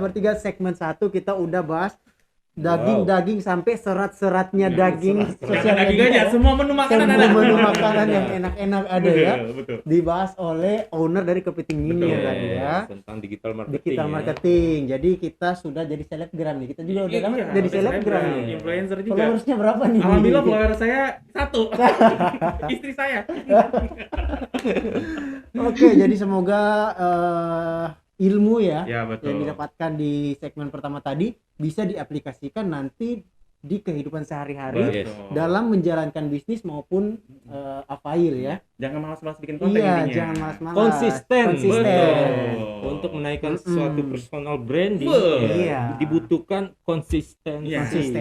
bertiga segmen 1 kita udah bahas daging sampai serat-seratnya daging sosial daging media. aja, semua menu makanan ada. Semua menu makanan yang enak-enak ada ya. Betul. Dibahas oleh owner dari Kepiting Mini tadi ya. Tentang digital marketing. Jadi kita sudah jadi selebgram nih. Kita juga udah lama jadi selebgram nih. Influencer juga. Followersnya berapa nih? Alhamdulillah follower saya 1. Istri saya. Oke, jadi semoga ilmu ya betul. yang didapatkan di segmen pertama tadi bisa diaplikasikan nanti di kehidupan sehari-hari dalam menjalankan bisnis maupun Afail ya. Jangan malas-malas bikin konten intinya. Iya, jangan malas-malas. Konsisten. Untuk Betul. menaikkan suatu personal branding dibutuhkan konsistensi.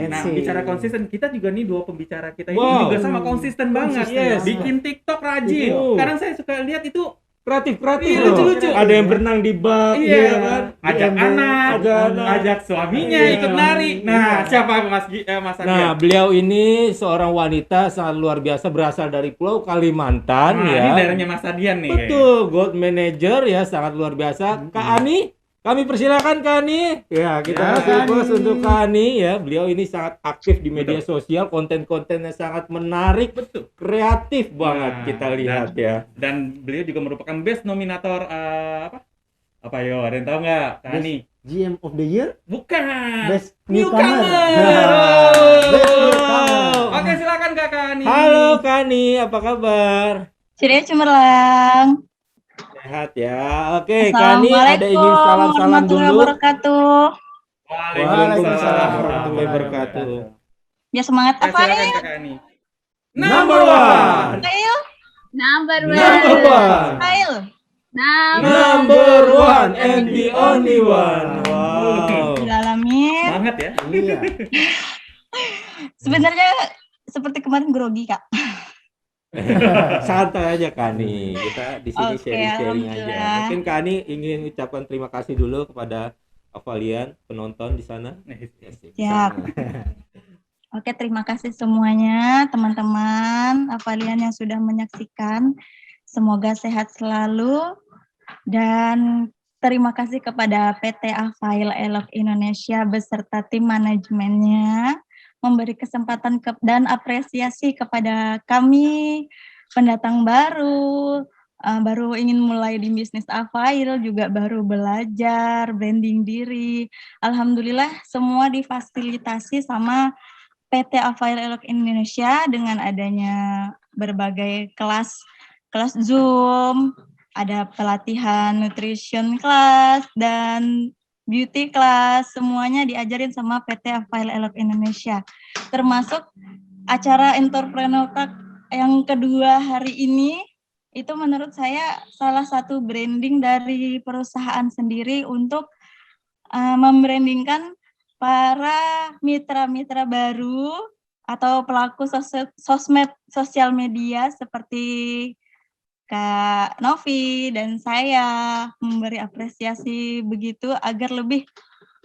Nah, bicara konsisten, kita juga nih dua pembicara kita ini Wow. juga sama konsisten banget. Yes. Bikin TikTok rajin. Kadang saya suka lihat itu Kreatif Iya, loh. lucu-lucu. Ada yang berenang di bak, kan? Ajak anak, ajak suaminya ikut nari. Nah, siapa Mas Adrian? Nah, beliau ini seorang wanita sangat luar biasa, berasal dari Pulau Kalimantan Ini ya. daerahnya Mas Adrian nih. Betul, gold manager ya, sangat luar biasa. Kak Ani, kami persilakan Kak Ani. Ya, kita kasih plus untuk Kak Ani ya. Beliau ini sangat aktif di media sosial, konten-kontennya sangat menarik, kreatif banget kita lihat ya. Dan beliau juga merupakan best nominator apa yo? Ada yang tahu nggak? Kak Ani? GM of the Year? Bukan. Best Newcomer. Best newcomer. Oke, silakan Kak Ani. Halo Kak Ani, apa kabar? Ceria cemerlang. Sehat ya. Oke, Kak Ani ada ingin salam-salam dulu. Wabarakatuh. Waalaikumsalam warahmatullahi wabarakatuh. Ya semangat apa Silakan ya? Kak Ani. Number one. Ayo. Number Number one. Ayo. Number one and the only one. Wow. Alamin. Semangat ya. Iya. Sebenarnya seperti kemarin grogi, Kak. Santai aja Kak Ani. Kita di sini Oke, sharing-sharing aja. alhamdulillah. Mungkin Kak Ani ingin ucapkan terima kasih dulu kepada Avalian penonton di sana. Siap. Oke, terima kasih semuanya teman-teman Avalian yang sudah menyaksikan. Semoga sehat selalu dan terima kasih kepada PT Afail Elok Indonesia beserta tim manajemennya memberi kesempatan dan apresiasi kepada kami pendatang baru ingin mulai di bisnis Afail, juga baru belajar branding diri. Alhamdulillah semua difasilitasi sama PT Afail Elok Indonesia dengan adanya berbagai kelas Zoom, ada pelatihan nutrition class dan beauty class, semuanya diajarin sama PT Afail Elok Indonesia. Termasuk acara entrepreneur talk yang kedua hari ini, itu menurut saya salah satu branding dari perusahaan sendiri untuk membrandingkan para mitra-mitra baru atau pelaku sosial media seperti Kak Novi dan saya memberi apresiasi begitu agar lebih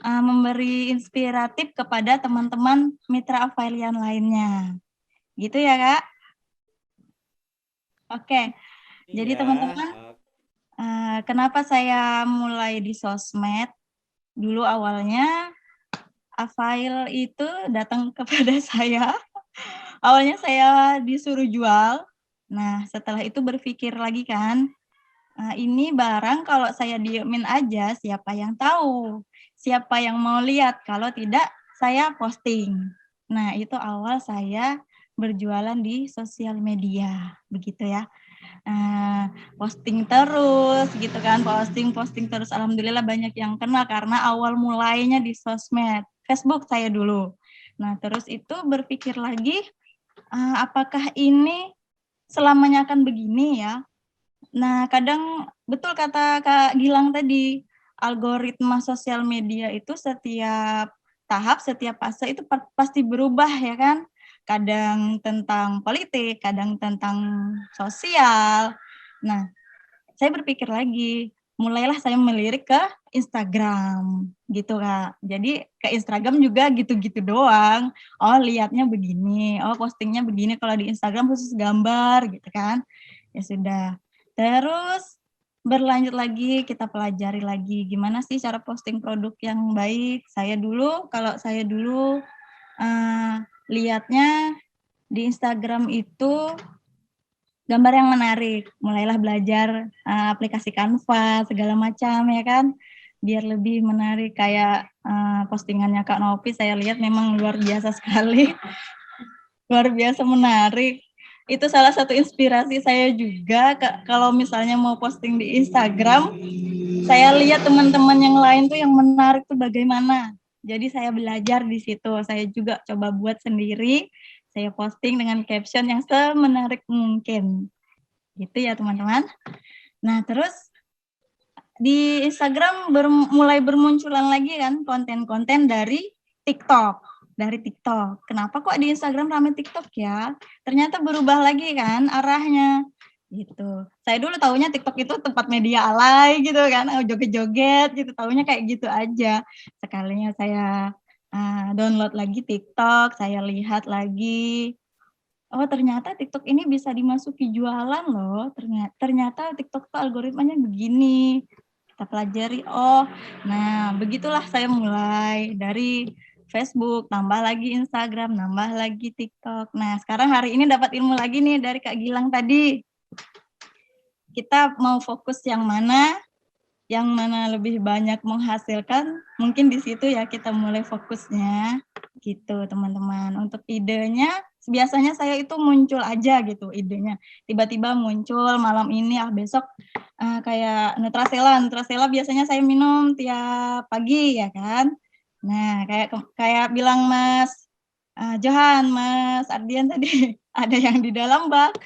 memberi inspiratif kepada teman-teman mitra Afailian lainnya. Gitu ya, Kak? Oke. Jadi teman-teman, kenapa saya mulai di sosmed? Dulu awalnya Afail itu datang kepada saya. Awalnya saya disuruh jual. Nah, setelah itu berpikir lagi kan, ini barang kalau saya diemin aja, siapa yang tahu? Siapa yang mau lihat? Kalau tidak, saya posting. Nah, itu awal saya berjualan di sosial media, begitu ya. Posting terus, gitu kan, posting terus. Alhamdulillah banyak yang kenal karena awal mulainya di sosmed. Facebook saya dulu. Nah, terus itu berpikir lagi, apakah ini selamanya akan begini ya. Nah, kadang betul kata Kak Gilang tadi, algoritma sosial media itu setiap tahap, setiap fase itu pasti berubah ya kan. Kadang tentang politik, kadang tentang sosial. Nah, saya berpikir lagi, mulailah saya melirik ke Instagram gitu Kak. Jadi ke Instagram juga gitu-gitu doang. Oh lihatnya begini, oh postingnya begini. Kalau di Instagram khusus gambar gitu kan. Ya sudah. Terus berlanjut lagi, kita pelajari lagi gimana sih cara posting produk yang baik. Kalau saya dulu lihatnya di Instagram itu gambar yang menarik, mulailah belajar aplikasi Canva segala macam ya kan, biar lebih menarik. Kayak postingannya Kak Novi saya lihat memang luar biasa sekali, luar biasa menarik. Itu salah satu inspirasi saya juga. Kalau misalnya mau posting di Instagram, saya lihat teman-teman yang lain tuh yang menarik tuh bagaimana. Jadi saya belajar di situ. Saya juga coba buat sendiri. Saya posting dengan caption yang semenarik mungkin. Gitu ya teman-teman. Nah terus di Instagram mulai bermunculan lagi kan konten-konten dari TikTok. Kenapa kok di Instagram ramai TikTok ya? Ternyata berubah lagi kan arahnya gitu. Saya dulu taunya TikTok itu tempat media alay gitu kan, joget-joget gitu, taunya kayak gitu aja. Sekalinya saya download lagi TikTok, saya lihat lagi, oh ternyata TikTok ini bisa dimasuki jualan loh. Ternyata TikTok tuh algoritmanya begini. Kita pelajari, nah begitulah saya mulai dari Facebook, tambah lagi Instagram, nambah lagi TikTok. Nah sekarang hari ini dapat ilmu lagi nih dari Kak Gilang tadi. Kita mau fokus yang mana lebih banyak menghasilkan, mungkin di situ ya kita mulai fokusnya gitu teman-teman. Untuk idenya biasanya saya itu muncul aja gitu idenya, tiba-tiba muncul malam ini besok kayak Nutracella biasanya saya minum tiap pagi ya kan. Nah kayak bilang Mas Johan, Mas Ardian tadi ada yang di dalam bak.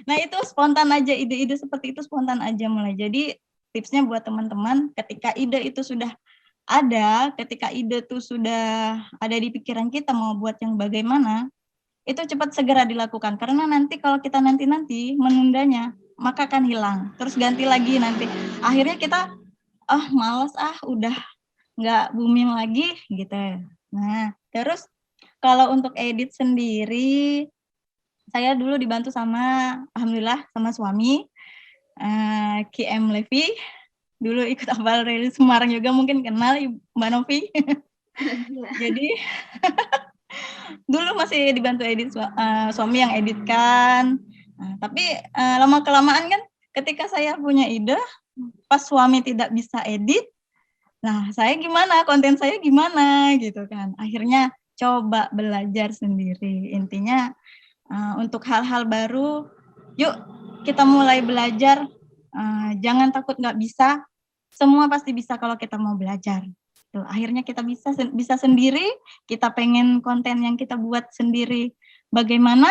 Nah itu spontan aja, ide-ide seperti itu spontan aja mulai. Jadi tipsnya buat teman-teman, ketika ide itu sudah ada, ketika ide itu sudah ada di pikiran kita mau buat yang bagaimana, itu cepat segera dilakukan. Karena nanti kalau kita nanti menundanya, maka akan hilang. Terus ganti lagi nanti. Akhirnya kita, males udah nggak booming lagi gitu. Nah, terus kalau untuk edit sendiri, saya dulu dibantu alhamdulillah sama suami, KM Levi. Dulu ikut Apal Rally Semarang juga, mungkin kenal Mbak Novi. Jadi dulu masih dibantu edit suami yang editkan. Nah, tapi lama-kelamaan kan ketika saya punya ide, pas suami tidak bisa edit, nah saya gimana, konten saya gimana gitu kan. Akhirnya coba belajar sendiri. Intinya untuk hal-hal baru, yuk kita mulai belajar. Jangan takut nggak bisa, semua pasti bisa kalau kita mau belajar. Tuh, akhirnya kita bisa sendiri, kita pengen konten yang kita buat sendiri. Bagaimana?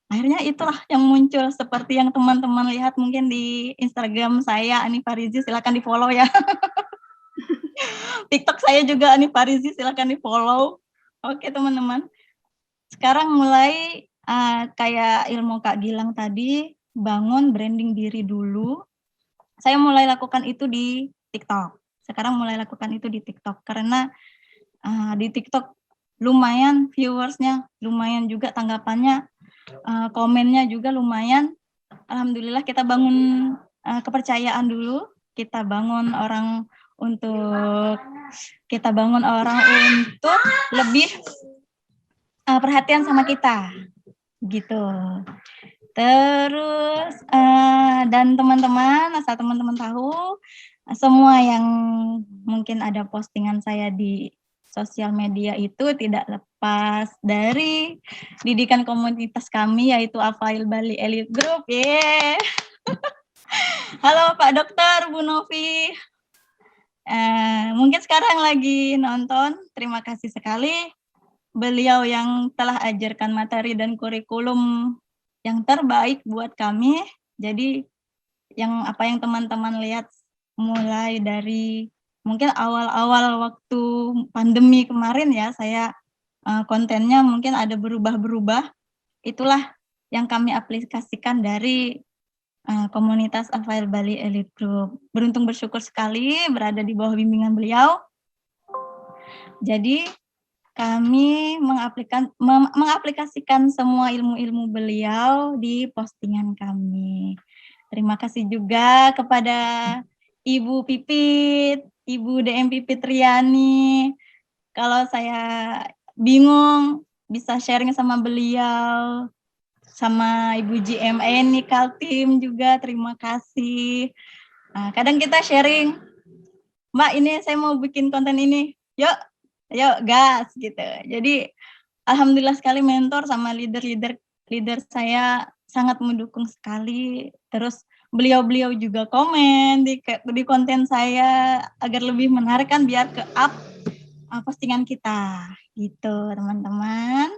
Akhirnya itulah yang muncul seperti yang teman-teman lihat mungkin di Instagram saya, Ani Farizi, silakan di-follow ya. TikTok saya juga Ani Farizi, silakan di-follow. Oke teman-teman. Sekarang mulai kayak ilmu Kak Gilang tadi, bangun branding diri dulu. Saya mulai lakukan itu di TikTok. Sekarang mulai lakukan itu di TikTok karena di TikTok lumayan viewersnya, lumayan juga tanggapannya, komennya juga lumayan. Alhamdulillah kita bangun kepercayaan dulu, kita bangun orang untuk lebih perhatian sama kita, gitu. Terus dan teman-teman, asal teman-teman tahu, semua yang mungkin ada postingan saya di sosial media itu tidak lepas dari didikan komunitas kami, yaitu Afail Bali Elite Group. Halo Pak Dokter, Bu Novi. Mungkin sekarang lagi nonton, terima kasih sekali. Beliau yang telah ajarkan materi dan kurikulum yang terbaik buat kami. Jadi apa yang teman-teman lihat mulai dari mungkin awal-awal waktu pandemi kemarin ya, saya kontennya mungkin ada berubah-berubah. Itulah yang kami aplikasikan dari komunitas Afail Bali Elite Group. Beruntung bersyukur sekali berada di bawah bimbingan beliau. Jadi kami mengaplikasikan semua ilmu-ilmu beliau di postingan kami. Terima kasih juga kepada Ibu Pipit, Ibu DM Pipit Riani. Kalau saya bingung bisa sharing sama beliau, sama Ibu GMN nih Kaltim juga, terima kasih. Nah, kadang kita sharing, Mbak ini saya mau bikin konten ini, yuk gas gitu. Jadi alhamdulillah sekali mentor sama leader saya sangat mendukung sekali. Terus beliau-beliau juga komen di konten saya agar lebih menarik kan biar ke up postingan kita gitu teman-teman.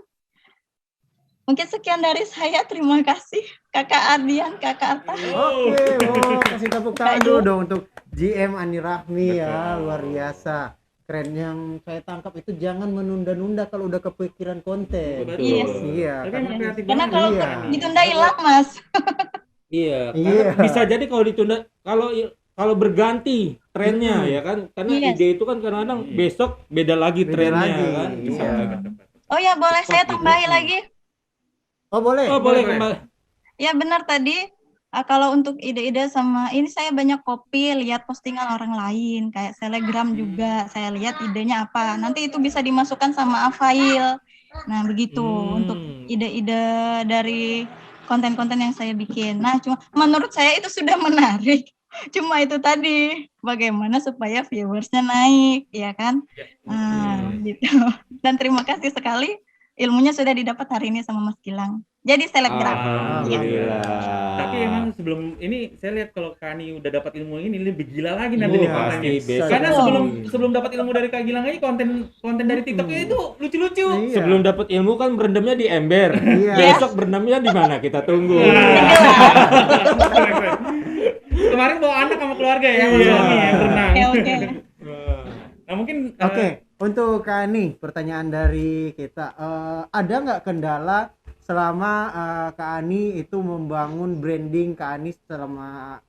Mungkin sekian dari saya, terima kasih Kakak Ardian, Kakak Arta. Oke, kasih tepuk tangan dulu dong untuk GM Ani Rahmi ya, luar biasa. Keren, yang saya tangkap itu jangan menunda-nunda kalau udah kepikiran konten. Betul. Yes. Iya, Tapi emang kreatif Karena banget. kalau Iya. ditunda hilang Mas. Iya, Iya. karena bisa jadi kalau ditunda, kalau berganti trennya ya kan, karena Yes. ide itu kan kadang-kadang besok beda lagi Beda trennya lagi, kan. iya. Oh ya boleh saya Cepat gitu. tambahin lagi. Oh boleh. Oh boleh Boleh. kembali. Ya benar tadi. Kalau untuk ide-ide sama ini saya banyak copy lihat postingan orang lain kayak Telegram juga saya lihat idenya apa nanti itu bisa dimasukkan sama file. Nah begitu untuk ide-ide dari konten-konten yang saya bikin. Nah cuma menurut saya itu sudah menarik. Cuma itu tadi bagaimana supaya viewersnya naik, ya kan? Nah gitu. Dan terima kasih sekali ilmunya sudah didapat hari ini sama Mas Gilang. Jadi selebgram. Alhamdulillah. Tapi emang sebelum ini saya lihat kalau Kani udah dapat ilmu ini lebih gila lagi nanti Iya, nih kontennya. pasti besok. Karena Betul. sebelum dapat ilmu dari Kak Gilang aja konten dari TikToknya itu lucu-lucu. Iya. Sebelum dapat ilmu kan berendamnya di ember. Iya. Besok berendamnya di mana? Kita tunggu. Kemarin bawa anak sama keluarga ya, sama Iya. suami ya berenang. Oke. Nah mungkin Oke, untuk Kak Ani, pertanyaan dari kita, ada nggak kendala selama Kak Ani itu membangun branding Kak Ani selama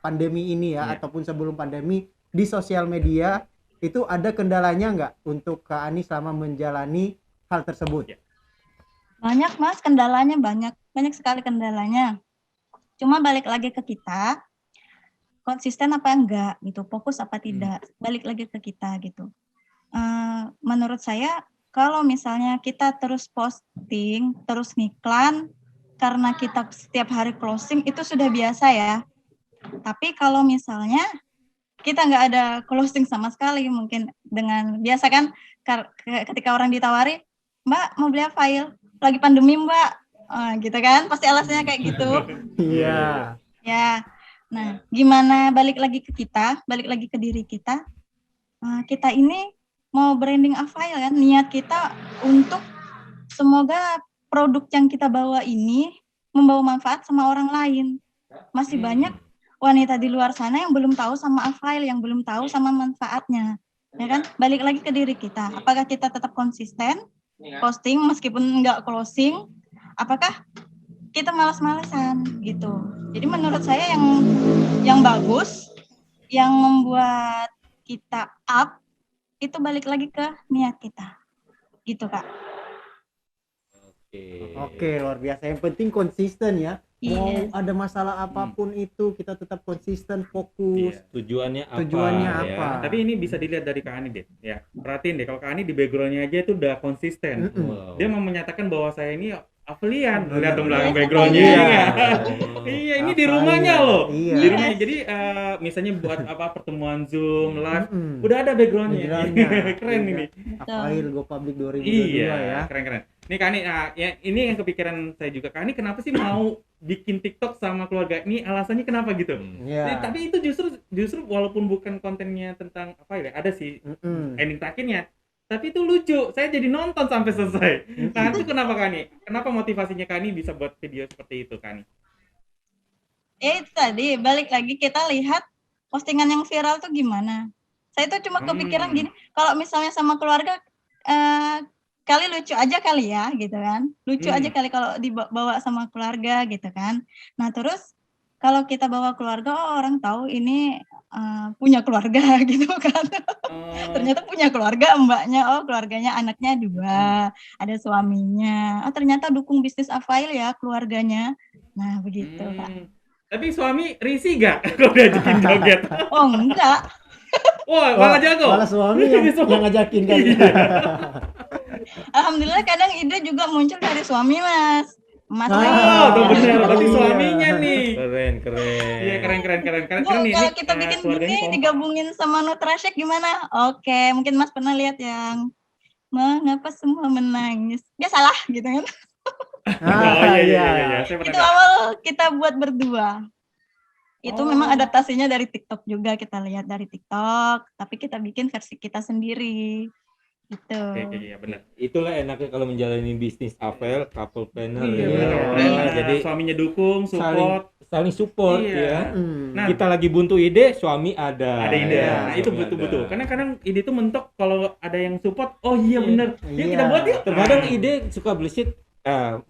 pandemi ini ya, Iya. ataupun sebelum pandemi di sosial media, itu ada kendalanya nggak untuk Kak Ani selama menjalani hal tersebut? Iya. Banyak Mas, kendalanya banyak sekali kendalanya. Cuma balik lagi ke kita, konsisten apa enggak gitu, fokus apa tidak, balik lagi ke kita gitu. Menurut saya kalau misalnya kita terus posting, terus ngiklan, karena kita setiap hari closing itu sudah biasa ya. Tapi kalau misalnya kita nggak ada closing sama sekali, mungkin dengan biasa kan ketika orang ditawari, Mbak mau beli file, lagi pandemi Mbak, gitu kan, pasti alasannya kayak gitu. Iya. Ya, nah gimana balik lagi ke kita, balik lagi ke diri kita, kita ini mau branding file kan, niat kita untuk semoga produk yang kita bawa ini membawa manfaat sama orang lain. Masih banyak wanita di luar sana yang belum tahu sama file, yang belum tahu sama manfaatnya, ya kan? Balik lagi ke diri kita, apakah kita tetap konsisten posting meskipun nggak closing, apakah kita malas-malasan gitu. Jadi menurut saya yang bagus, yang membuat kita up itu balik lagi ke niat kita, gitu Kak. Oke, luar biasa. Yang penting konsisten ya. Mau Yes. ada masalah apapun itu, kita tetap konsisten, fokus. Iya. Tujuannya apa? Tujuannya ya? apa? Tapi ini bisa dilihat dari Kak Ani deh. Ya, perhatiin deh kalau Kak Ani di backgroundnya aja itu udah konsisten. Wow. Dia mau menyatakan bahwa saya ini Aflian. Benar. Lihat dong belakang Iya. backgroundnya Iya. ini ya. Oh. Iya, ini di Apa rumahnya ya? loh. Iya. Di rumahnya. Jadi misalnya buat apa pertemuan Zoom, live, Mm-mm. udah ada backgroundnya. Backgroundnya. Keren ini. Afail Go Public 2022 Iya, ya. keren-keren. Nih Kak Ani, ya, ini yang kepikiran saya juga. Kak Ani kenapa sih mau bikin TikTok sama keluarga? Ini alasannya kenapa gitu? Iya. Tapi itu justru walaupun bukan kontennya tentang apa ya, ada sih Mm-mm. ending terakhirnya. Tapi itu lucu, saya jadi nonton sampai selesai. Nah itu kenapa Kak Ani? Kenapa motivasinya Kak Ani bisa buat video seperti itu Kak Ani? Itu tadi balik lagi kita lihat postingan yang viral tuh gimana. Saya tuh cuma kepikiran gini, kalau misalnya sama keluarga kali lucu aja kali ya gitu kan. Lucu aja kali kalau dibawa sama keluarga gitu kan. Nah, terus kalau kita bawa keluarga, oh, orang tahu ini punya keluarga gitu kan. Ternyata punya keluarga mbaknya, oh keluarganya anaknya 2, ada suaminya. Oh ternyata dukung bisnis Afail ya keluarganya. Nah begitu Kak. Tapi suami risih gak kalau diajakin joget? Oh enggak, Wah, Wah, malah jago. malah suami yang ngajakin kan. alhamdulillah kadang ide juga muncul dari suami mas. Mas Ah, lagi Oh, tuh bener. Berarti iya. suaminya nih. Keren, keren. Iya, keren. Bu, Keren nih, kalau kita bikin keluarganya gini kompak. digabungin sama Nutrashake gimana? Oke, mungkin Mas pernah lihat yang mengapa semua menangis? Ya salah gitu kan. Oh iya. Saya pernah Itu lihat. awal kita buat berdua. Itu Oh. memang adaptasinya dari TikTok juga, kita lihat dari TikTok, tapi kita bikin versi kita sendiri. Gitu. Oke, iya benar. Itulah enaknya kalau menjalani bisnis Avel, couple planner Iya, ya. benar. Wah, jadi Suaminya dukung, support. saling support Iya. ya. Nah, Kita lagi buntu ide, suami ada. ada ide. Ya, Nah, itu suami betul. ada. Karena kadang ide itu mentok kalau ada yang support. Oh iya bener. Yuk Iya. kita buat yuk. Terkadang Nah. ide suka bullshit.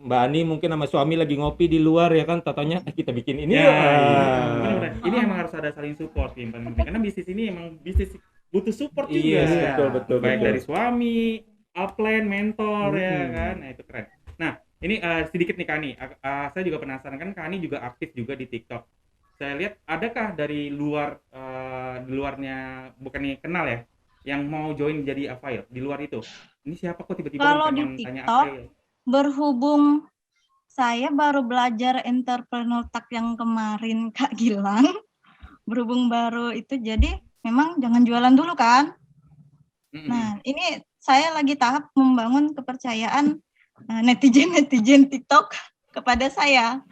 Mbak Ani mungkin sama suami lagi ngopi di luar ya kan, tatanya kita bikin ini Ya, yuk. iya. Benar-benar. Ini emang harus ada saling support yang paling penting. Karena bisnis ini emang bisnis butuh support juga. Iya, betul. Baik dari suami, upline, mentor ya kan. Nah, itu keren. Nah, ini sedikit nih Kani. Saya juga penasaran kan Kani juga aktif juga di TikTok. Saya lihat adakah dari luar di luarnya bukannya kenal ya yang mau join jadi Avail di luar itu. Ini siapa kok tiba-tiba Kalau pengen di tanya TikTok, Avail? berhubung saya baru belajar entrepreneur tag yang kemarin Kak Gilang, berhubung baru itu jadi memang jangan jualan dulu kan. Nah, ini saya lagi tahap membangun kepercayaan netizen TikTok kepada saya.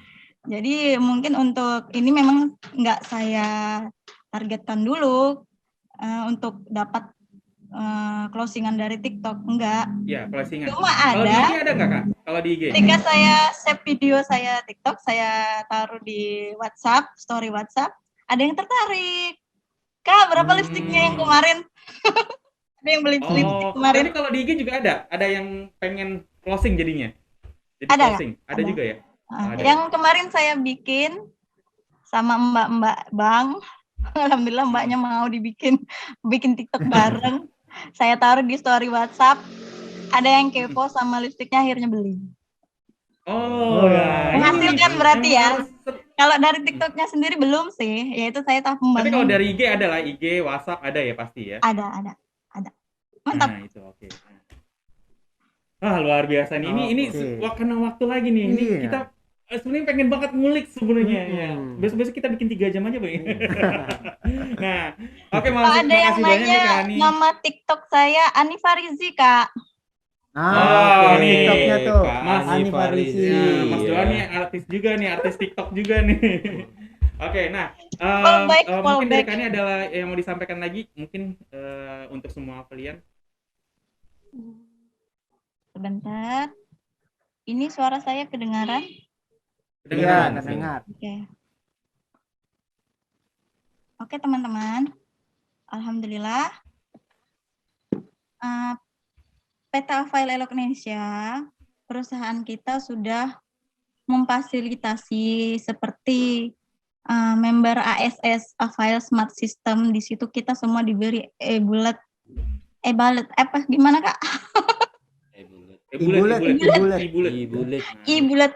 Jadi mungkin untuk ini memang nggak saya targetkan dulu untuk dapat closingan dari TikTok, enggak. Ya, closingan. Cuma Kalau di ada. IG ada nggak Kak? Kalau di IG? Ketika saya save video saya TikTok, saya taruh di WhatsApp, story WhatsApp, ada yang tertarik. Kak, berapa lipstiknya yang kemarin? Ada yang beli lipstik kemarin. Tapi kalau di IG juga ada? Ada yang pengen closing jadinya? Jadi Ada, closing? Ada juga ya? Ada. Yang kemarin saya bikin sama mbak-mbak Bang, alhamdulillah mbaknya mau bikin TikTok bareng. Saya taruh di story WhatsApp, ada yang kepo sama lipstiknya akhirnya beli. Oh ya. Menghasilkan Ini berarti emang ya. harus Kalau dari TikToknya sendiri belum sih, yaitu saya tahap Tapi kalau membangun. dari IG ada lah, IG, WhatsApp ada ya pasti ya? Ada. Mantap. Nah, itu oke. Wah, luar biasa nih. Ini karena waktu lagi nih. Ini Iya. kita sebenarnya pengen banget ngulik sebenarnya ya. Besok-besok kita bikin 3 jam aja, Bang. Nah, oke Pak, ada yang makasih banyak nih nanya Kak Ani. nama TikTok saya Ani Farizi, Kak. Oh, nih. TikToknya tuh Kak Mas Ani Ani Farisi. Farisi. Nah, Mas Iya. Johan nih artis juga nih, artis TikTok juga nih. Oke, nah mungkin dari fallback. Kani adalah yang mau disampaikan lagi mungkin untuk semua kalian. Sebentar. Ini suara saya kedengaran? Iya, terdengar. Oke, teman-teman. Alhamdulillah. PT Avail Indonesia, perusahaan kita sudah memfasilitasi seperti member ASS Avail Smart System. Di situ kita semua diberi e-bullet apa gimana Kak? E-bullet.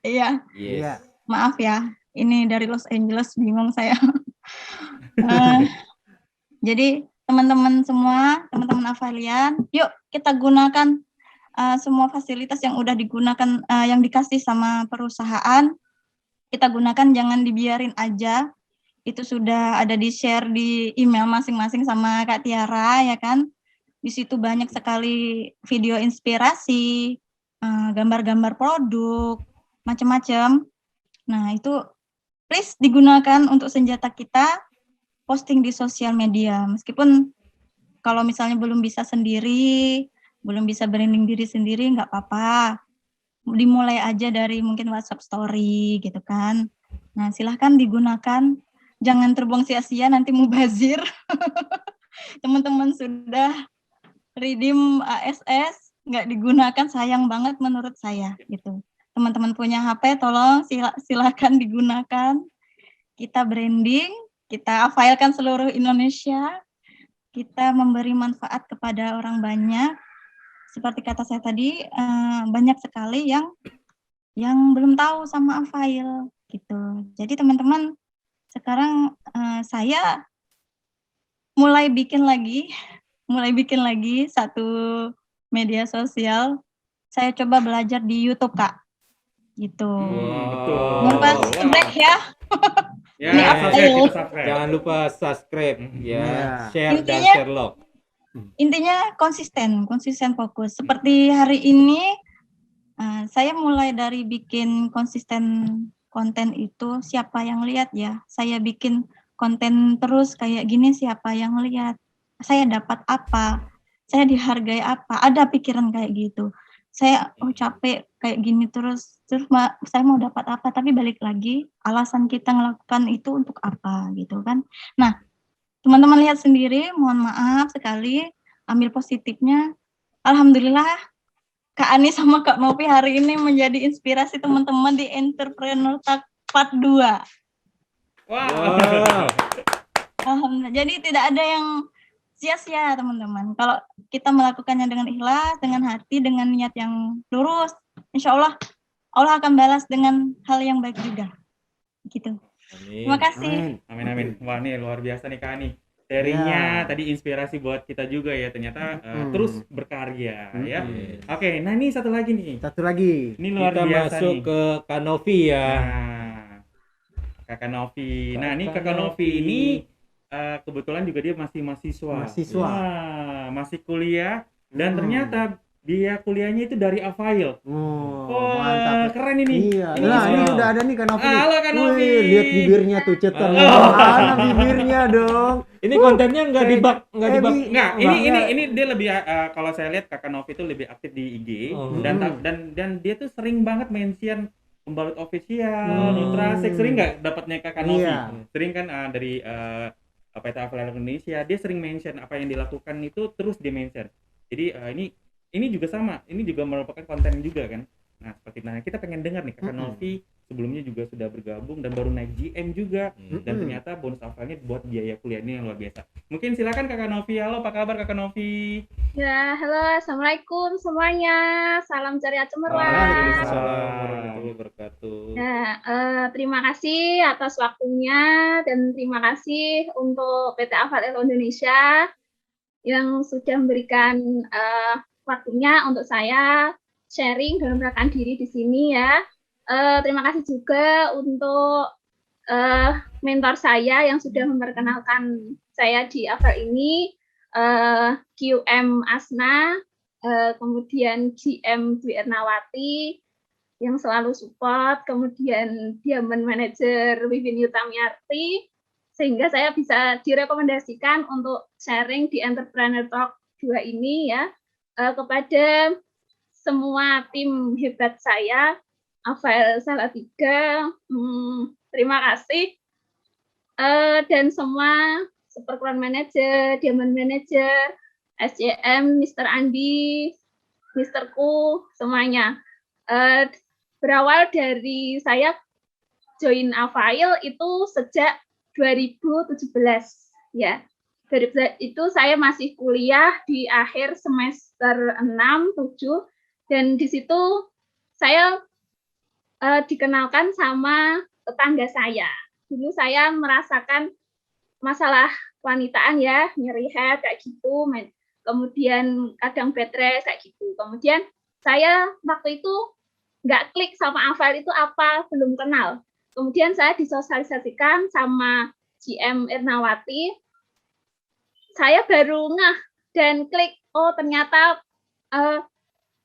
Iya. Iya. Maaf ya, ini dari Los Angeles, bingung saya. Jadi teman-teman semua, teman-teman Availian, yuk kita gunakan semua fasilitas yang udah digunakan, yang dikasih sama perusahaan. Kita gunakan, jangan dibiarin aja. Itu sudah ada di-share di email masing-masing sama Kak Tiara, ya kan? Di situ banyak sekali video inspirasi, gambar-gambar produk, macam-macam. Nah, itu please digunakan untuk senjata kita, posting di sosial media. Meskipun kalau misalnya belum bisa sendiri, belum bisa branding diri sendiri, nggak apa-apa. Dimulai aja dari mungkin WhatsApp story gitu kan. Nah, silahkan digunakan. Jangan terbuang sia-sia, nanti mubazir. Teman-teman sudah redeem ASS, nggak digunakan, sayang banget menurut saya gitu. Teman-teman punya HP, tolong silahkan digunakan. Kita branding, kita availkan seluruh Indonesia, kita memberi manfaat kepada orang banyak. Seperti kata saya tadi, banyak sekali yang belum tahu sama Avail gitu. Jadi teman-teman sekarang saya mulai bikin lagi satu media sosial. Saya coba belajar di YouTube, Kak. Gitu. Betul. Jangan lupa subscribe ya. Ya, Ini subscribe, update. kita subscribe. Jangan lupa subscribe ya, Iya. share dan Intinya- share log. Intinya konsisten fokus. Seperti hari ini saya mulai dari bikin konsisten konten itu siapa yang lihat ya. Saya bikin konten terus kayak gini siapa yang lihat. Saya dapat apa? Saya dihargai apa? Ada pikiran kayak gitu. Saya capek kayak gini terus saya mau dapat apa? Tapi balik lagi alasan kita melakukan itu untuk apa gitu kan. Nah, teman-teman lihat sendiri, mohon maaf sekali, ambil positifnya. Alhamdulillah Kak Ani sama Kak Novi hari ini menjadi inspirasi teman-teman di Entrepreneur Talk Part 2. Wow. Alhamdulillah. Jadi tidak ada yang sia-sia teman-teman. Kalau kita melakukannya dengan ikhlas, dengan hati, dengan niat yang lurus, insya Allah Allah akan balas dengan hal yang baik juga. Gitu. Terima kasih. Amin. Wah, nih luar biasa nih Kak Ani. Sharingnya tadi inspirasi buat kita juga ya, ternyata terus berkarya ya. Oke, nah ini satu lagi nih. Ini luar kita biasa masuk nih. ke Kak Novi ya. Nah, Kakak Novi. Nah, ini Kakak Novi ini kebetulan juga dia masih mahasiswa. Nah, masih kuliah dan ternyata dia kuliahnya itu dari Avail. Mantap. Keren ini. Iya. Ini Nah, ini udah ada nih Kak Novi. Halo, Kak Novi. Wih, lihat bibirnya tuh cetar. Mana bibirnya dong? Ini kontennya nggak dibak. Enggak, ini dia lebih kalau saya lihat Kakak Novi itu lebih aktif di IG dan dia tuh sering banget mention Pembalut Official, Nutrasek, sering nggak dapatnya Kakak Novi? Iya. Sering kan dari PT Avail Indonesia, dia sering mention apa yang dilakukan itu terus dia mention. Jadi ini juga sama, ini juga merupakan konten juga kan. Nah, seperti kita pengen dengar nih Kakak Novi sebelumnya juga sudah bergabung dan baru naik GM juga dan ternyata bonus Availnya buat biaya kuliahnya yang luar biasa. Mungkin silakan Kakak Novi. Halo, apa kabar Kakak Novi? Ya, halo, assalamualaikum semuanya. Salam ceria cemerlang. Waalaikumsalam warahmatullahi wabarakatuh. Nah, terima kasih atas waktunya dan terima kasih untuk PT Avail Indonesia yang sudah memberikan waktunya untuk saya sharing dan memperkenalkan diri di sini ya. Terima kasih juga untuk mentor saya yang sudah memperkenalkan saya di Avail ini, QM Asna, kemudian GM Dwi Ernawati yang selalu support, kemudian Diamond Manager Wiwin Yutamiarti, sehingga saya bisa direkomendasikan untuk sharing di Entrepreneur Talk 2 ini ya, kepada semua tim hebat saya, Avail Salatiga, terima kasih, dan semua Supercrown Manager, Diamond Manager, SCM, Mr. Andi, Mr. Ku, semuanya. Berawal dari saya join Avail itu sejak 2017 ya. Dari itu saya masih kuliah di akhir semester 6, 7 dan di situ saya dikenalkan sama tetangga saya. Dulu saya merasakan masalah wanitaan ya, nyeri head kayak gitu, kemudian kadang bed rest kayak gitu. Kemudian saya waktu itu nggak klik sama Avail itu apa, belum kenal. Kemudian saya disosialisasikan sama GM Ernawati, saya baru ngeh dan klik, oh ternyata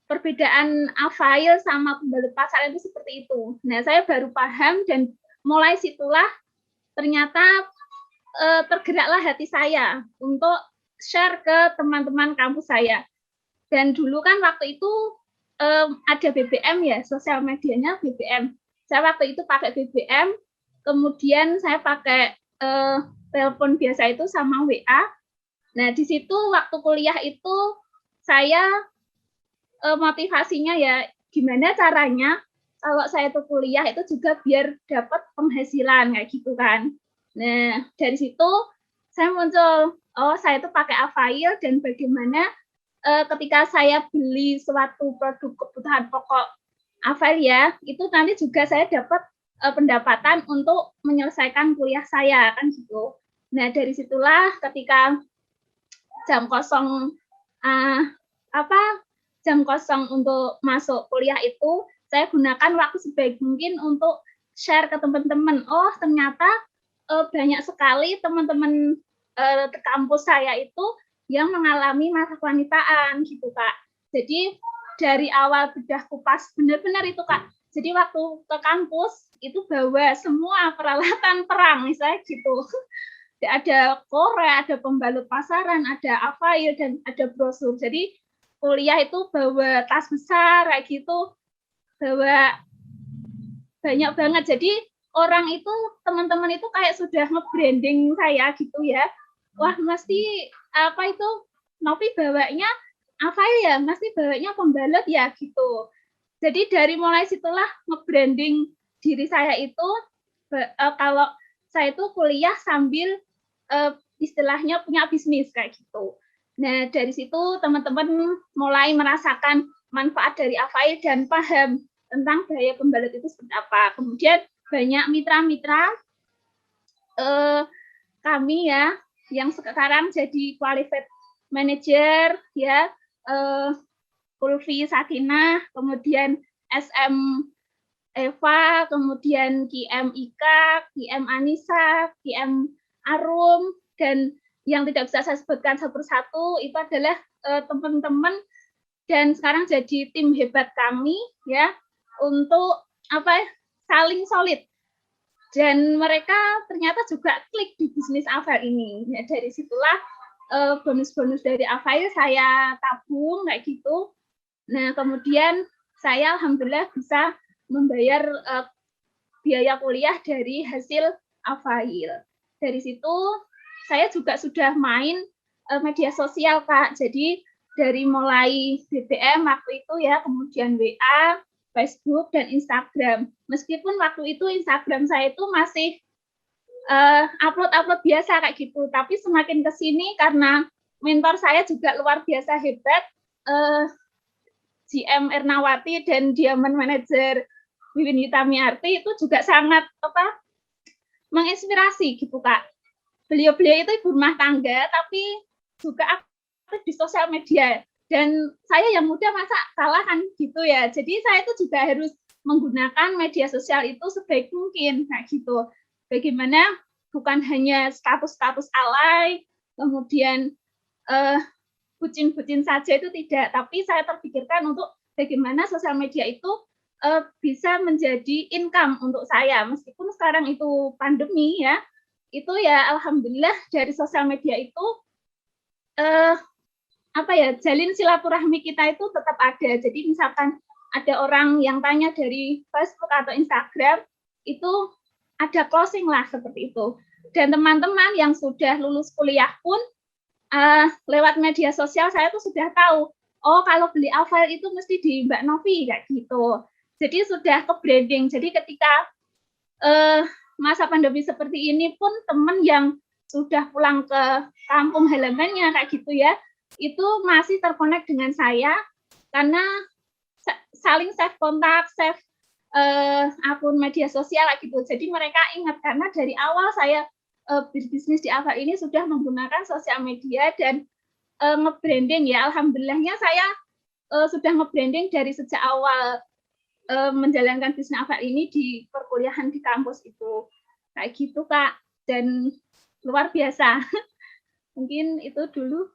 perbedaan Avail sama pembalut pasar itu seperti itu. Nah, saya baru paham dan mulai situlah ternyata tergeraklah hati saya untuk share ke teman-teman kampus saya. Dan dulu kan waktu itu ada BBM ya, sosial medianya BBM. Saya waktu itu pakai BBM, kemudian saya pakai telepon biasa itu sama WA. Nah, di situ waktu kuliah itu saya motivasinya ya gimana caranya kalau saya tuh kuliah itu juga biar dapat penghasilan kayak gitu kan. Nah, dari situ saya muncul, oh saya tuh pakai Avail dan bagaimana ketika saya beli suatu produk kebutuhan pokok Avail ya, itu nanti juga saya dapat pendapatan untuk menyelesaikan kuliah saya kan gitu. Nah dari situlah ketika jam kosong jam kosong untuk masuk kuliah itu saya gunakan waktu sebaik mungkin untuk share ke teman-teman. Oh ternyata banyak sekali teman-teman kampus saya itu yang mengalami masa kewanitaan gitu Kak. Jadi dari awal bedah kupas benar-benar itu Kak. Jadi waktu ke kampus itu bawa semua peralatan perang misalnya gitu. Ada korek, ada pembalut pasaran, ada avail dan ada brosur. Jadi kuliah itu bawa tas besar kayak gitu, bawa banyak banget. Jadi orang itu teman-teman itu kayak sudah nge-branding saya gitu ya. Wah, mesti apa itu Novi bawanya avail ya, mesti bawanya pembalut ya gitu. Jadi dari mulai situlah nge-branding diri saya itu kalau saya itu kuliah sambil istilahnya punya bisnis kayak gitu. Nah, dari situ teman-teman mulai merasakan manfaat dari avail dan paham tentang gaya pembalut itu seperti apa. Kemudian banyak mitra-mitra kami ya yang sekarang jadi qualified manager ya, Ulfi Sakinah, kemudian SM Eva, kemudian QM Ika, QM Anissa, QM Arum, dan yang tidak bisa saya sebutkan satu persatu itu adalah teman-teman dan sekarang jadi tim hebat kami ya untuk saling solid dan mereka ternyata juga klik di bisnis avail ini. Ya, dari situlah bonus-bonus dari avail saya tabung kayak gitu. Nah kemudian saya alhamdulillah bisa membayar biaya kuliah dari hasil avail. Dari situ saya juga sudah main media sosial Kak. Jadi dari mulai BBM waktu itu ya, kemudian WA, Facebook dan Instagram. Meskipun waktu itu Instagram saya itu masih upload biasa kayak gitu, tapi semakin ke sini karena mentor saya juga luar biasa hebat, GM Ernawati dan Diamond Manager Wiwin Yutamiarti itu juga sangat menginspirasi gitu Kak. Beliau-beliau itu ibu rumah tangga tapi juga aktif di sosial media dan saya yang muda masa kalah kan gitu ya. Jadi saya itu juga harus menggunakan media sosial itu sebaik mungkin kayak gitu. Bagaimana bukan hanya status-status alay, kemudian bucin-bucin saja itu tidak, tapi saya terpikirkan untuk bagaimana sosial media itu bisa menjadi income untuk saya meskipun sekarang itu pandemi ya. Itu ya alhamdulillah dari sosial media itu jalin silaturahmi kita itu tetap ada. Jadi misalkan ada orang yang tanya dari Facebook atau Instagram itu ada closing lah seperti itu. Dan teman-teman yang sudah lulus kuliah pun lewat media sosial saya tuh sudah tahu, oh kalau beli avail itu mesti di Mbak Novi kayak gitu. Jadi sudah ke branding. Jadi ketika masa pandemi seperti ini pun teman yang sudah pulang ke kampung halamannya kayak gitu ya, itu masih terkonek dengan saya karena saling save kontak, save akun media sosial kayak gitu. Jadi mereka ingat karena dari awal saya berbisnis di avail ini sudah menggunakan sosial media dan nge-branding ya. Alhamdulillahnya saya sudah nge-branding dari sejak awal menjalankan bisnis avail ini di perkuliahan di kampus itu kayak gitu Kak, dan luar biasa. Mungkin itu dulu.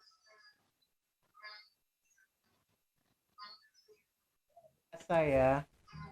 Saya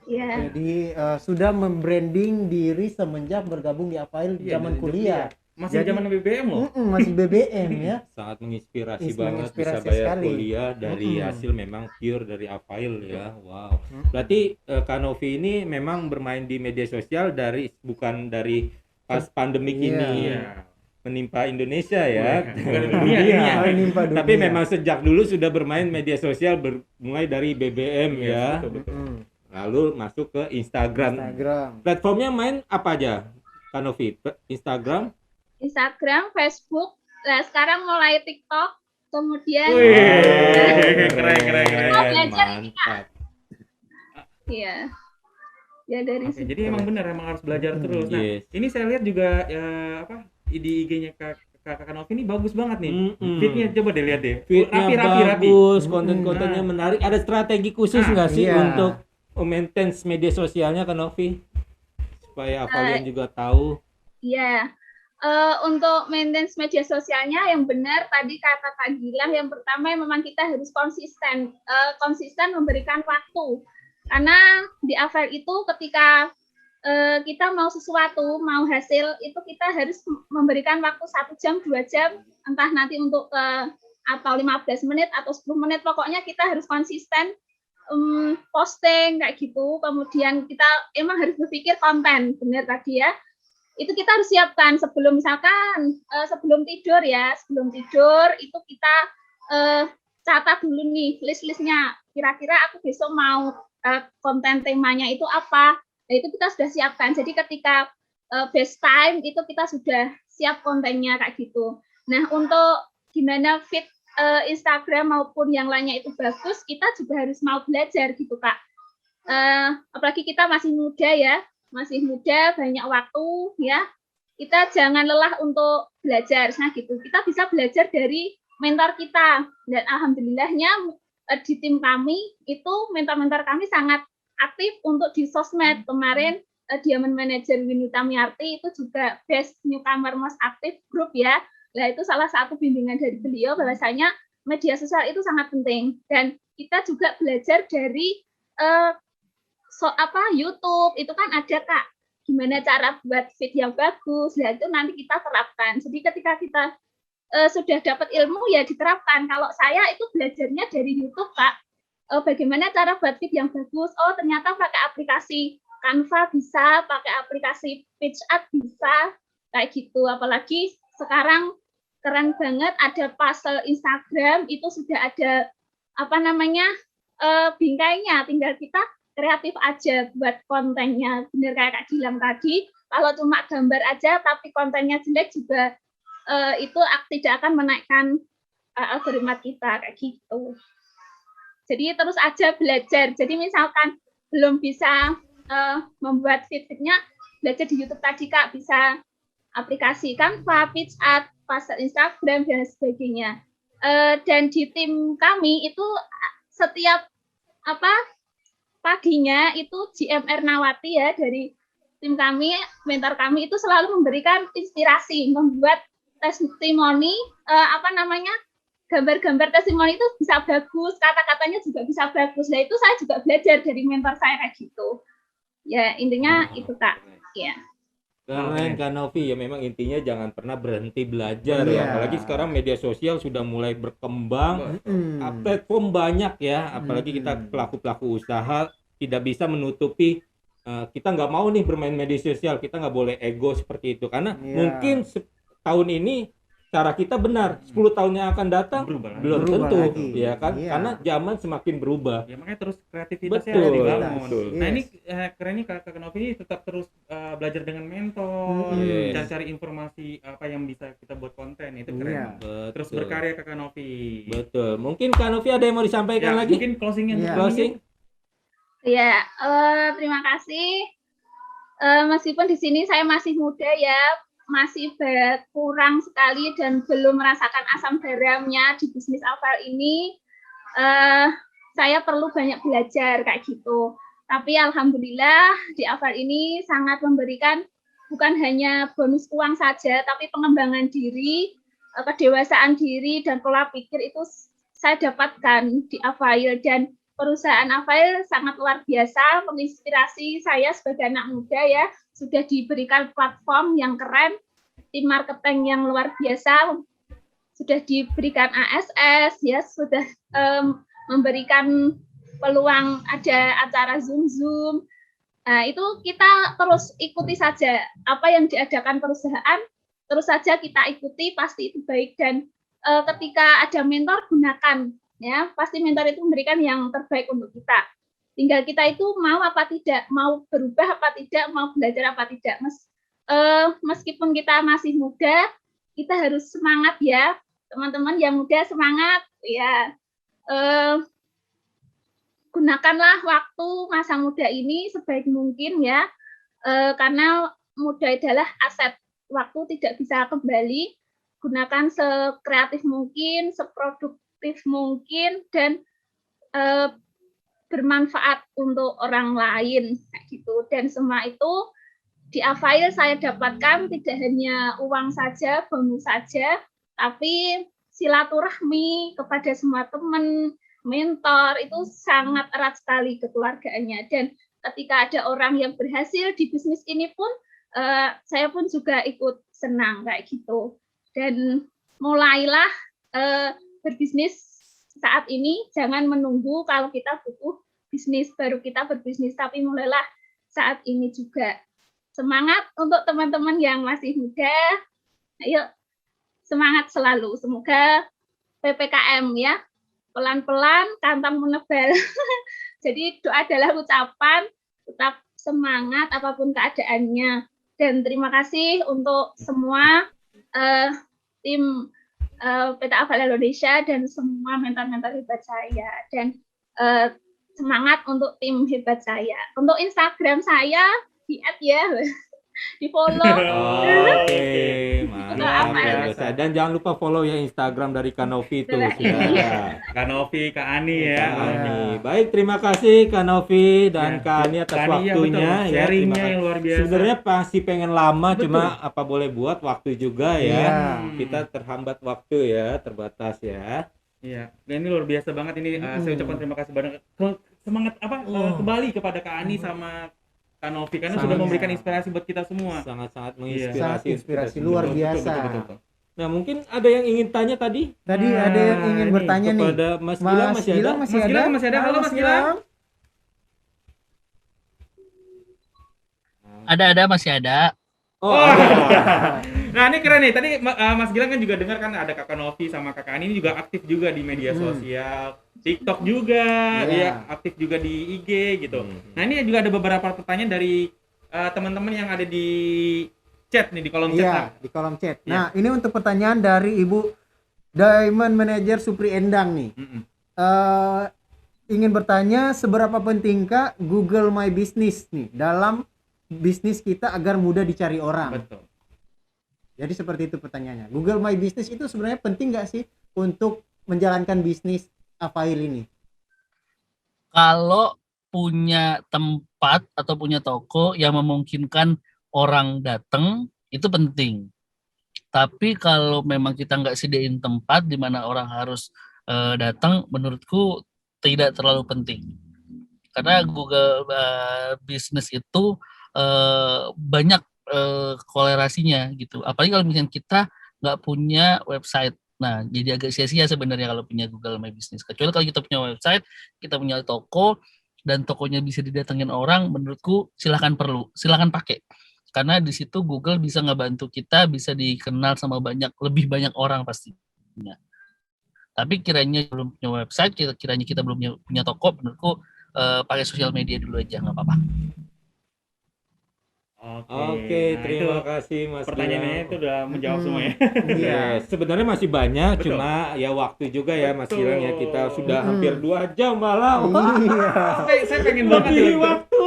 Ya. jadi sudah membranding diri semenjak bergabung di avail zaman kuliah. Masih Jadi, zaman BBM loh. Masih BBM ya. Sangat menginspirasi Menginspirasi banget bisa bayar sekali. kuliah dari hasil memang pure dari avail ya. Wow. Berarti Kak Novi ini memang bermain di media sosial bukan dari pas pandemik ini Iya. menimpa Indonesia ya. Bukan dunia. Menimpa dunia. Tapi memang sejak dulu sudah bermain media sosial mulai dari BBM ya. Betul. Lalu masuk ke Instagram. Platformnya main apa aja? Kak Novi, Instagram, Facebook, nah sekarang mulai TikTok, kemudian keren. belajar Mantap. Iya. Ya dari Oke, jadi emang benar, emang harus belajar terus. Nah, Yes. ini saya lihat juga di IG-nya Kak Novi ini bagus banget nih. Feed-nya coba deh lihat deh. Fitnya Rapi. bagus, konten-kontennya Nah. menarik. Ada strategi khusus nggak sih iya. untuk maintain media sosialnya Kak Novi? Supaya kalian juga tahu. Iya. Untuk maintenance media sosialnya yang benar tadi kata Kak Gilang, yang pertama memang kita harus konsisten memberikan waktu. Karena di Afael itu ketika kita mau sesuatu, mau hasil, itu kita harus memberikan waktu 1 jam, 2 jam, entah nanti untuk atau 15 menit atau 10 menit, pokoknya kita harus konsisten posting kayak gitu. Kemudian kita emang harus berpikir konten, benar tadi ya. Itu kita harus siapkan sebelum misalkan sebelum tidur itu kita catat dulu nih list-listnya, kira-kira aku besok mau konten temanya itu apa. Nah, itu kita sudah siapkan. Jadi ketika best time itu kita sudah siap kontennya kayak gitu. Nah, untuk gimana feed Instagram maupun yang lainnya itu bagus, kita juga harus mau belajar gitu, Kak. Apalagi kita masih muda, banyak waktu ya. Kita jangan lelah untuk belajar. Nah, gitu. Kita bisa belajar dari mentor kita. Dan alhamdulillahnya di tim kami itu mentor-mentor kami sangat aktif untuk di sosmed. Kemarin Diamond Manager Winita Miarti itu juga Best Newcomer Most Active Group ya. Nah, itu salah satu bimbingan dari beliau bahwasanya media sosial itu sangat penting, dan kita juga belajar dari YouTube itu kan ada, Kak, gimana cara buat feed yang bagus. Nah, itu nanti kita terapkan. Jadi ketika kita sudah dapat ilmu ya diterapkan. Kalau saya itu belajarnya dari YouTube, Kak. Bagaimana cara buat feed yang bagus. Oh, ternyata pakai aplikasi Canva bisa, pakai aplikasi PageApp bisa, kayak gitu. Apalagi sekarang keren banget ada puzzle Instagram, itu sudah ada bingkainya, tinggal kita kreatif aja buat kontennya. Bener kayak Kak Gilang tadi, kalau cuma gambar aja tapi kontennya jelek juga itu tidak akan menaikkan algoritma kita kayak gitu. Jadi terus aja belajar. Jadi misalkan belum bisa membuat feed-nya, belajar di YouTube tadi, Kak, bisa aplikasi Canva, PageApp, puzzle Instagram dan sebagainya. Dan di tim kami itu setiap paginya itu GMR Nawati ya dari tim kami, mentor kami itu selalu memberikan inspirasi, membuat testimoni, gambar-gambar testimoni itu bisa bagus, kata-katanya juga bisa bagus. Nah, itu saya juga belajar dari mentor saya kayak gitu. Ya, intinya itu, Kak. Ya. Keren Kak Novi, ya memang intinya jangan pernah berhenti belajar Iya. ya. Apalagi sekarang media sosial sudah mulai berkembang, platform banyak ya. Apalagi kita pelaku-pelaku usaha tidak bisa menutupi kita nggak mau nih bermain media sosial, kita nggak boleh ego seperti itu. Karena mungkin tahun ini cara kita benar, 10 tahun yang akan datang belum Berubah tentu lagi. ya kan. Iya. Karena zaman semakin berubah. Ya makanya terus kreativitasnya Betul, harus dibangun. betul. Nah, Yes. ini keren nih Kak Novi ini tetap terus belajar dengan mentor, Yes. cari informasi apa yang bisa kita buat konten, itu keren. Iya. Terus Betul. berkarya Kak Novi. Betul. Mungkin Kak Novi ada yang mau disampaikan lagi? Mungkin closingnya Iya. Closing? Ya, terima kasih. Meskipun di sini saya masih muda ya, masih kurang sekali dan belum merasakan asam garamnya di bisnis Afael ini. Saya perlu banyak belajar kayak gitu. Tapi alhamdulillah di Afael ini sangat memberikan bukan hanya bonus uang saja, tapi pengembangan diri, kedewasaan diri dan pola pikir itu saya dapatkan di Afael, dan perusahaan Afael sangat luar biasa menginspirasi saya sebagai anak muda ya. Sudah diberikan platform yang keren, tim marketing yang luar biasa, sudah diberikan ASS ya, sudah memberikan peluang ada acara Zoom. Nah, itu kita terus ikuti saja apa yang diadakan perusahaan, terus saja kita ikuti, pasti itu baik. Dan ketika ada mentor, gunakan ya, pasti mentor itu memberikan yang terbaik untuk kita. Tinggal kita itu mau apa tidak, mau berubah apa tidak, mau belajar apa tidak. Meskipun kita masih muda, kita harus semangat ya, teman-teman yang muda, semangat ya. gunakanlah waktu masa muda ini sebaik mungkin ya, karena muda adalah aset, waktu tidak bisa kembali, gunakan sekreatif mungkin, seproduktif mungkin, dan bermanfaat untuk orang lain kayak gitu. Dan semua itu di Avail saya dapatkan tidak hanya uang saja, bonus saja, tapi silaturahmi kepada semua teman, mentor itu sangat erat sekali kekeluargaannya. Dan ketika ada orang yang berhasil di bisnis ini pun saya pun juga ikut senang kayak gitu. Dan mulailah berbisnis saat ini, jangan menunggu kalau kita butuh bisnis baru kita berbisnis, tapi mulailah saat ini juga. Semangat untuk teman-teman yang masih muda, ayo semangat selalu. Semoga PPKM ya, pelan-pelan kantong menebal. Jadi doa adalah ucapan, tetap semangat apapun keadaannya. Dan terima kasih untuk semua tim PT Avail Indonesia dan semua mentor-mentor hebat saya, dan semangat untuk tim hebat saya. Untuk Instagram saya di-add ya, di follow. Oke, mantap ya. Dan jangan lupa follow ya Instagram dari Kanovi itu. Kak Novi, Kak Ani ya. Kak Ani. Baik, terima kasih Kak Novi dan Kak Ani atas Kak Ani, waktunya betul. ya. Terima Sharingnya yang kasih. luar biasa. Sebenarnya pasti pengen lama, Betul. cuma apa boleh buat waktu juga ya. Iya. Kita terhambat waktu ya, terbatas ya. Iya, dan ini luar biasa banget ini. Saya ucapkan terima kasih banyak. Semangat kembali kepada Kak Ani sama Kak Novi karena Sangat. sudah memberikan inspirasi buat kita semua. Sangat-sangat Iya. menginspirasi. Sangat inspirasi kita luar semua. biasa. Betul. Nah, mungkin ada yang ingin tanya tadi Tadi ada yang ingin ini bertanya nih. kepada Mas Gilang, masih ada? Mas Mas Gilang masih ada? Halo, Mas Gilang. Ada masih ada. Oh, Nah ini keren nih, tadi Mas Gilang kan juga dengar kan ada Kakak Novi sama Kakak Ani ini juga aktif juga di media sosial, TikTok juga, Iya. ya aktif juga di IG gitu. Nah ini juga ada beberapa pertanyaan dari teman-teman yang ada di chat nih, di kolom chat. Iya, Nah. di kolom chat. Iya. Nah, ini untuk pertanyaan dari Ibu Diamond Manager Supri Endang nih. Mm-mm. Ingin bertanya seberapa pentingkah Google My Business nih dalam bisnis kita agar mudah dicari orang. Betul. Jadi seperti itu pertanyaannya. Google My Business itu sebenarnya penting nggak sih untuk menjalankan bisnis Avail ini? Kalau punya tempat atau punya toko yang memungkinkan orang datang, itu penting. Tapi kalau memang kita nggak sediain tempat di mana orang harus datang, menurutku tidak terlalu penting. Karena Google Business itu banyak kolerasinya gitu. Apalagi kalau misalnya kita nggak punya website. Nah, jadi agak sia-sia sebenarnya kalau punya Google My Business. Kecuali kalau kita punya website, kita punya toko, dan tokonya bisa didatengin orang, menurutku silahkan pakai. Karena di situ Google bisa ngebantu kita, bisa dikenal sama lebih banyak orang pastinya. Tapi kiranya belum punya website, kiranya kita belum punya toko, menurutku pakai sosial media dulu aja, nggak apa-apa. Oke, terima kasih Mas Pertanyaannya Gilang. itu udah menjawab semua ya. Iya. Sebenarnya masih banyak, Betul. cuma ya waktu juga ya Mas Betul. Gilang ya, kita sudah hampir 2 jam malah. Iya. Saya pengen banget Lebih ya. waktu.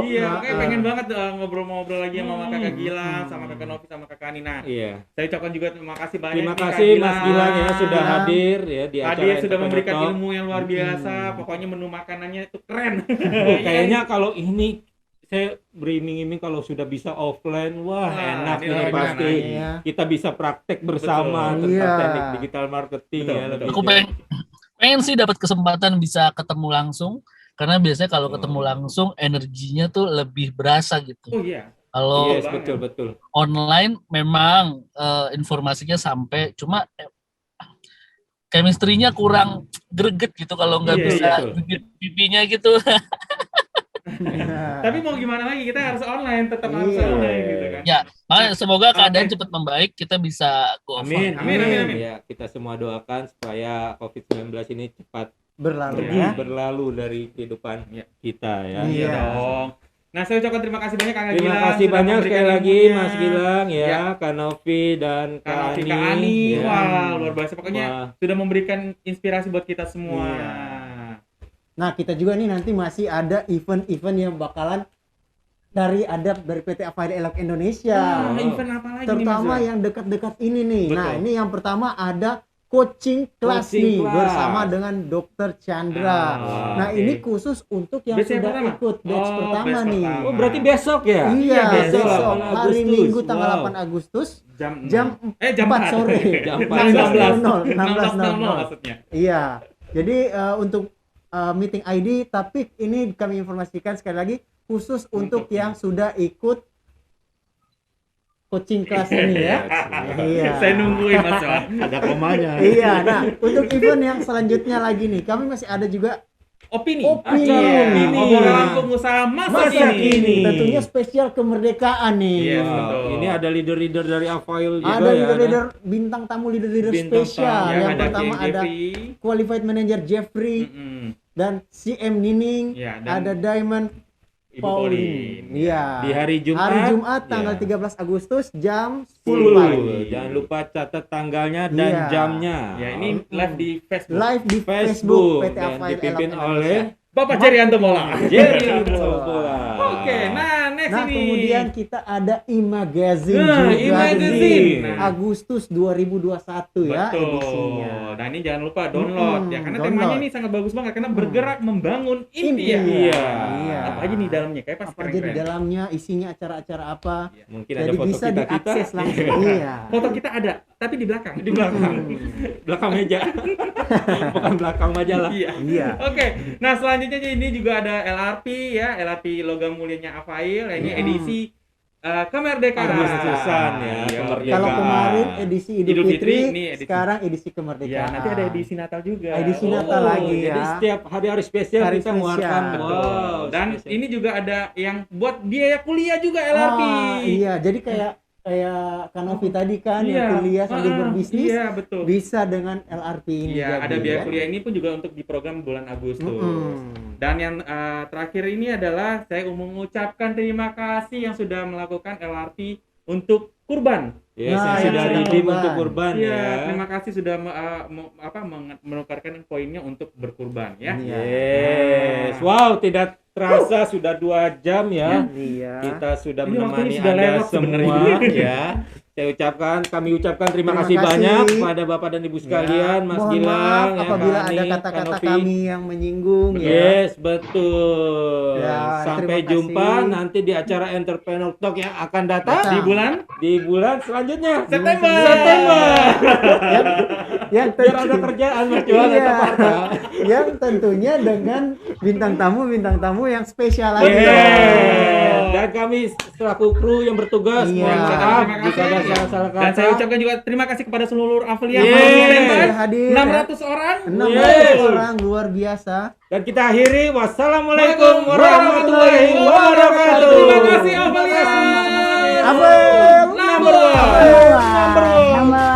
Iya, Nah, makanya pengen banget ngobrol-ngobrol lagi sama Kakak Gilang, sama Kakak Novi, sama Kakak Ani. Nah, Iya. saya ucapkan juga terima kasih banyak Terima nih, Kak kasih Mas Gilang ya sudah Gilang. hadir ya di acara Hadir sudah memberikan Entrepreneur Talk. ilmu yang luar biasa. Pokoknya menu makanannya itu keren. Kayaknya kalau ini saya beriming-iming kalau sudah bisa offline, wah enak ini ini luar pasti. biasa. Iya. Kita bisa praktek bersama Betul. tentang Iya. teknik digital marketing Betul, ya. betul. lebih Aku jauh. pengen sih dapat kesempatan bisa ketemu langsung, karena biasanya kalau ketemu Oh. langsung energinya tuh lebih berasa gitu. Oh iya. Kalau Yes, banget. betul. online memang informasinya sampai, cuma chemistry-nya kurang greget gitu kalau nggak Iya, bisa betul. gigit pipinya gitu. Tapi mau gimana lagi, kita harus online, tetap harus Iya. online gitu kan. Ya, makanya semoga keadaan Oke. cepat membaik, kita bisa go Amin. offline. Amin. Ya, kita semua doakan supaya COVID-19 ini cepat Berlalu Iya. ya. berlalu dari kehidupan Iya. kita ya. Iya. dong. Nah, saya ucapkan terima kasih banyak Kak Gilang. Terima kasih sudah banyak memberikan sekali lagi ilmunya. Mas Gilang ya, Ya. Kak Novi dan Kak Kak Novi, Ani. Kak Ani. Ya. Wah, luar biasa. Pokoknya Wah. sudah memberikan inspirasi buat kita semua. Iya. Nah, kita juga nih nanti masih ada event-event yang bakalan dari PT Afail Elok Indonesia. Event apa lagi nih, Terutama Mas? yang dekat-dekat ini nih. Betul. Nah, ini yang pertama ada coaching class Coaching nih class. bersama dengan Dr. Chandra. Nah, oke. ini khusus untuk yang Batch yang sudah pertama? ikut batch Oh, pertama batch nih. pertama. Oh, berarti besok ya? Iya, besok, besok 8 hari Agustus. Minggu tanggal Wow. 8 Agustus jam jam 4 sore. Jam 16.00 16.00. maksudnya. Iya. Jadi untuk meeting ID, tapi ini kami informasikan sekali lagi khusus untuk yang sudah ikut coaching class ini ya. Iya. Saya nungguin Mas Wan. Ada komanya. Iya. Nah, untuk event yang selanjutnya lagi nih, kami masih ada juga Opini. Opini. Acara Opini. Obrolan pengusaha masa kini. tentunya spesial kemerdekaan nih. Yes, Wow, betul. ini ada leader-leader dari Afail juga Ada ya. leader-leader bintang tamu leader-leader Bintang spesial. tamu. Yang ada pertama Kiai ada Jeffrey. Qualified Manager Jeffrey Mm-mm. dan CM Nining, Ya, dan ada Diamond Ibu Pauline. Pauline. Iya. Di hari Jumat. Hari Jumat tanggal ya. 13 Agustus jam 10 10 pagi. Jangan lupa catat tanggalnya dan Iya. jamnya. Ya, ini live di Facebook. Live di Facebook Facebook PT dan Afail dipimpin Elok oleh Indonesia. Bapak Jerianto Mola. Jerry Bola. Bola. Oke, nah next Nah, ini. kemudian kita ada e-magazine Nah, juga e-magazine. nih. Nah. Agustus 2021 ya edisinya. Betul. Nah, ini jangan lupa download ya, karena download. temanya ini sangat bagus banget karena bergerak membangun impian. Iya. Iya. Apa aja nih dalamnya? Kayak pas Apa aja di keren-keren. dalamnya, isinya acara-acara apa. Mungkin ada Jadi foto bisa kita diakses langsung. Iya. Foto kita ada, tapi di belakang. di belakang. Belakang meja. Bukan belakang majalah. Iya. Iya. Oke, nah selanjutnya ini juga ada LRP ya, LRP logam mulianya Afail. Ini edisi kemerdekaan. Agustusan ya, Iya. kemerdekaan. Kalau kemarin edisi Idul Idul Fitri, Fitri, ini edisi- sekarang edisi Ya, kemerdekaan. nanti ada edisi Natal juga. Edisi Natal lagi ya. Jadi setiap hari spesial Hari kita spesial. mengeluarkan. Betul. Dan spesial. ini juga ada yang buat biaya kuliah juga LRP. Iya, jadi kayak Kanovi tadi kan yang kuliah sambil berbisnis Iya, betul. bisa dengan LRP ini. Iya, jadi, ada biaya ya. kuliah ini pun juga untuk di program bulan Agustus. Mm-mm. Dan yang terakhir ini adalah saya mengucapkan terima kasih yang sudah melakukan LRP untuk kurban. Yes, Nah, yang yang sudah sudah redeem kurban. untuk kurban Iya, ya. terima kasih sudah menukarkan poinnya untuk berkurban ya. Iya. Yes. Wow, tidak terasa sudah 2 jam ya. Iya. Kita sudah Ini waktunya menemani sudah Anda lewat semua sebenarnya. ya. Kami ucapkan terima Terima kasih kasih. banyak kepada Bapak dan Ibu sekalian, Mas Mohon Gilang, maaf ya, apabila Kak ada Ani, kata-kata Kak Novi. kami yang menyinggung ya. Yes, betul. Ya, Sampai terima jumpa kasih. nanti di acara Entrepreneur Talk yang akan datang Datang. Di bulan selanjutnya. September. yang Biar ada kerjaan mercuan Iya. atau apa. yang tentunya dengan bintang tamu yang spesial lagi. Yes. Dan kami selaku kru yang bertugas, Iya. mohon maaf Terima jika ada kasih. salah-salah Dan saya kata. ucapkan juga terima kasih kepada seluruh afiliat Yes. Center. Sudah hadir, 600 orang. 600 Yes. orang luar biasa. Dan kita akhiri, wassalamualaikum warahmatullahi wabarakatuh. Terima kasih afiliat. Abel Number one. Number one.